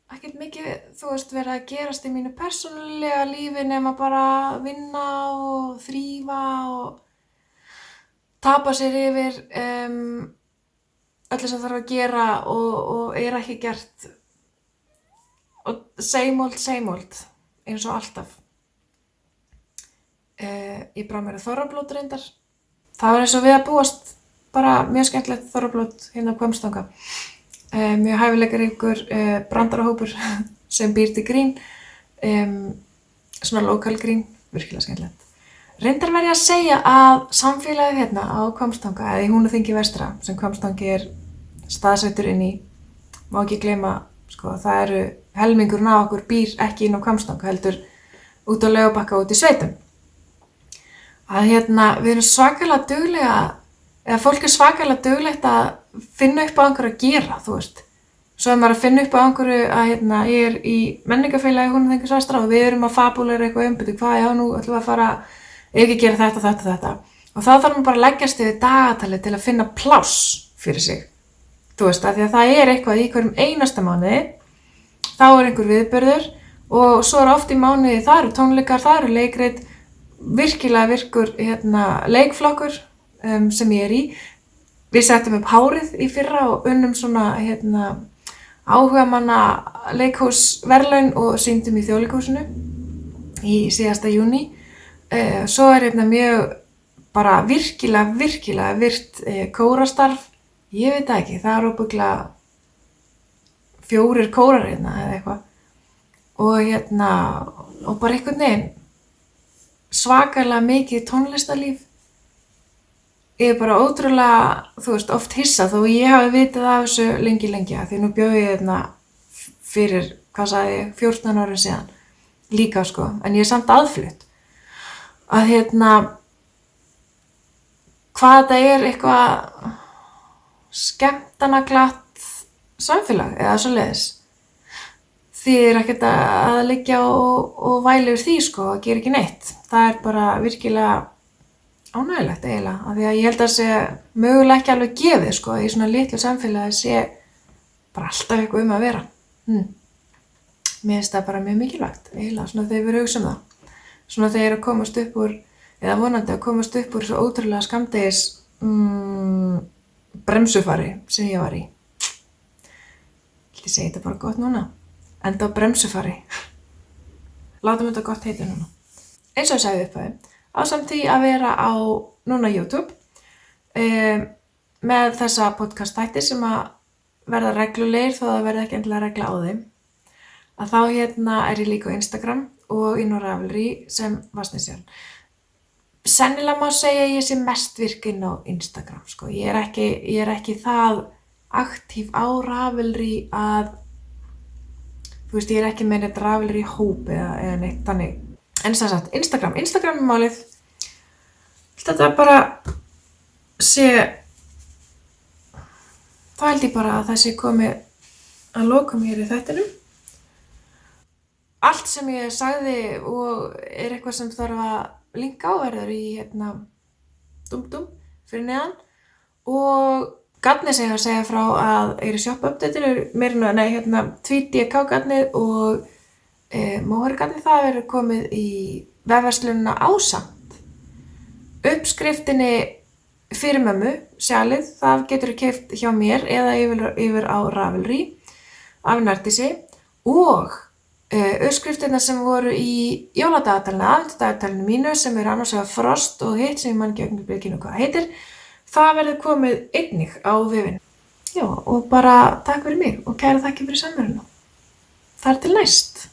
Ekkert mikið, verið að gerast í mínu persónulega lífi nema bara vinna og þrífa og tapa sér yfir öllu sem þarf að gera og ekki gert. Og same old, eins og alltaf. Ég brá mér þorrablót reyndar. Það var eins og við að búast, bara mjög skemmtilegt þorrablót á Hvammstanga. Mjög hæfileikaríkur brandarahópur sem býr til grín, svona lokal grín, virkilega skemmtilegt. Reyndar verð ég að segja að samfélagið á Hvammstanga, eða í Húnaþingi vestra, sem Hvammstangi staðsettur inn í, má ekki gleyma, það eru helmingurinn af okkur býr ekki inn á Hvammstanga, heldur út á Laugarbakka út í sveitum. Að við erum svakalega duglega, eða fólk svakalega duglegt að finna upp á einhverju að gera, Svo maður að finna upp á einhverju að ég í menningafélagi Húnaþings vestra og við erum að fabúlera eitthvað umbyrðu, nú ætlum við að fara, ekki gera þetta. Og þá þarf maður bara að leggjast yfir dagatalið til að finna pláss fyrir sig. Af því að það eitthvað í hverjum einasta mánuði, þá einhver viðburður og svo oft í mánuði, það eru tónleikar, það eru leikrit, virkilega virkur leikflokkur sem ég í. Við settum upp hárið í fyrra og unnum svona áhugamanna leikhúsverðlaun og sýndum í Þjóðleikhúsinu í síðasta júní. Svo hérna mjög bara virkilega virt kórastarf. Ég veit það ekki, það örugglega 4 kórar hérna eða eitthvað. Og bara einhvern veginn svakalega mikið tónlistarlíf. Ég bara ótrúlega, þú veist, oft hissa þó ég hafi vitað af þessu lengi, því nú bjó ég hérna fyrir, 14 árum síðan líka sko, en ég samt aðflutt. Að hvað þetta eitthvað skemmtanaglatt samfélag eða svoleiðis. Þýðir ekkert að liggja og væla yfir því sko, að gera ekki neitt. Það bara virkilega ánægjulegt eiginlega, af því að ég held að sé mögulega ekki alveg gefið sko, í svona litlu samfélagi sé bara alltaf eitthvað að vera. Mér finnst það bara mjög mikilvægt eiginlega, svona þegar við hugsum það. Svona þegar að komast upp úr, eða vonandi að komast upp úr svo ótrúlega skammdegis bremsufari sem ég var í. Ég segi þetta bara gott núna. Enda á bremsufari. Látum þetta gott heita núna. Eins og ég sagði upphæði, ásamt því að vera á núna YouTube með þessa podcast-þætti sem að verða reglulegir þó það verði ekki endilega regla á þeim. Að þá er ég líka á Instagram og inn á Ravelry sem Vatnsnesjörn. Sennilega má segja að ég sé mest virk inn á Instagram sko. Ég er ekki það aktív á Ravelry að þú veist, ég er ekki með neitt Ravelry hóp eða neitt þannig. En sem sagt, Instagram er málið. Þetta bara sé, þá held ég bara að það sé komið að lokum hér í þættinum. Allt sem ég sagði og er eitthvað sem þarf að linka á verður í dum fyrir neðan. Og Gatni sem ég að segja frá að shop update-inu, tweet.dk-gatnið og Móhergatnið, það verður komið í vefverslunina Ásamt. Uppskriftinni fyrir mömmu, sjalið, það getur keypt hjá mér eða yfir á Ravelry af Nardísi og uppskriftirnar sem voru í jóladagatalinu, aðventudagatalinu mínu sem eru annars vegar Frost og hitt sem ég man ekki augnablikinu hvað heitir, það verður komið einnig á vefinn. Já, og bara takk fyrir mig og kæra þakkir fyrir samveruna. Þar til næst.